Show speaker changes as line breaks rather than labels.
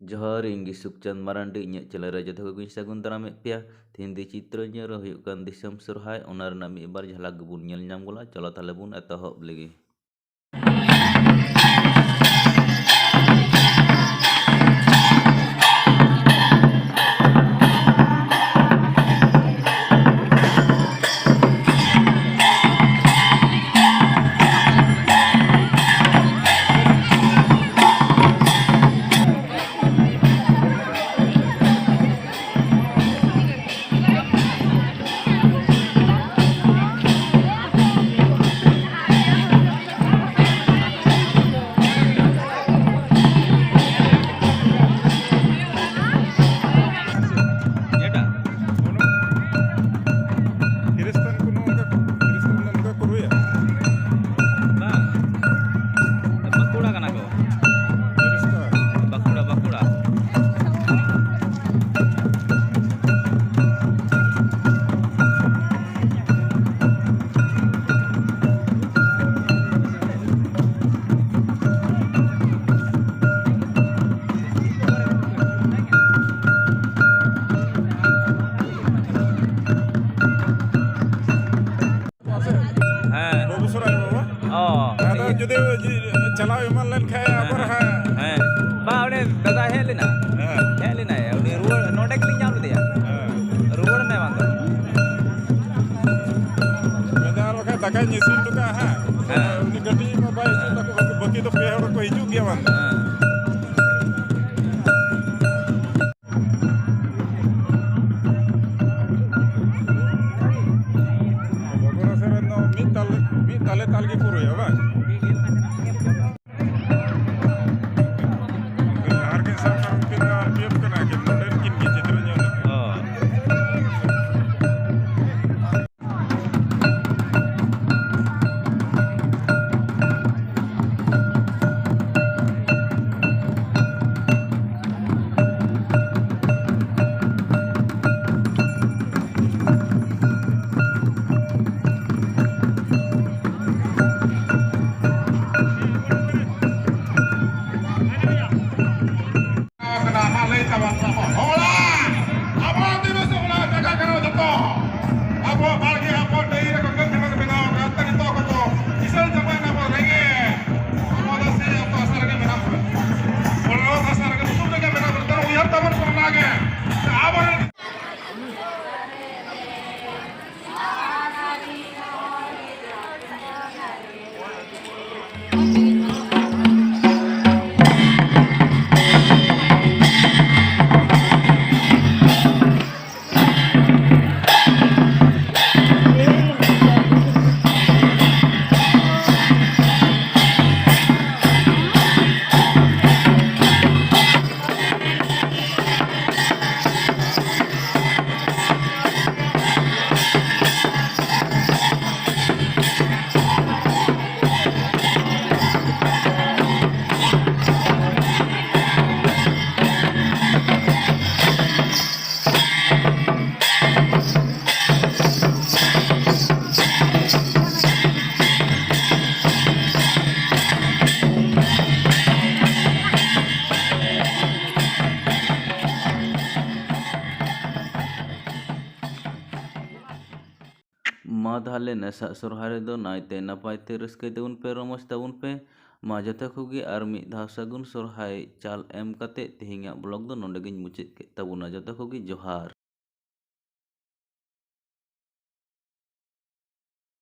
जोहार इंगी सुखचंद मारांडी इᱧᱟᱹᱜ ᱪᱮᱱᱮᱞ ᱨᱮ ᱡᱚᱛᱚ ᱠᱚᱜᱮᱧ ᱥᱟᱹᱜᱩᱱ ᱫᱟᱨᱟᱢᱮᱫ ᱯᱮᱭᱟ। ᱛᱮᱦᱮᱧ ᱫᱚ ᱪᱤᱛᱛᱟᱹᱨᱟᱧᱡᱚᱱ ᱨᱮ ᱦᱩᱭᱩᱜ ᱠᱟᱱ ᱫᱤᱥᱚᱢ ᱥᱚᱨᱦᱟᱭ ᱚᱱᱟ ᱨᱮᱱᱟᱜ ᱢᱤᱫ ᱵᱟᱨ ᱡᱷᱟᱞᱟᱠ ᱜᱮᱵᱚᱱ ᱧᱮᱞ ᱧᱟᱢ ᱜᱚᱞᱟ। ᱪᱚᱞᱚ ᱛᱟᱦᱞᱮ ᱵᱚᱱ ᱮᱛᱚᱦᱚᱵ ᱞᱮᱜᱮ।
जुदे चलाव एमन लेन खाए अबर है
बा उन्हें दादा हेलिना उन्हें रुवर नोटे के लिए जाम दिया रुवर नहीं मानता
मेदार वक़्त दकाई निसिन टुका है उन्हें गड्डी में बाई तक बकी तो पे और कोई हिजू गया बंदा बगोरा से नो मी ताले की पूरा है बा
मा ताहले नेसा सोरहाय दो नायते नापायते रस्के ताबुन पे रमज ताबुन पे मा जतो कोगे आर मिद धाव सागुन सोरहाय चाल एम कते तेहेंगा ब्लॉग दो नोंडे गिन मुचाद केद ताबुना जतो कोगे जोहार।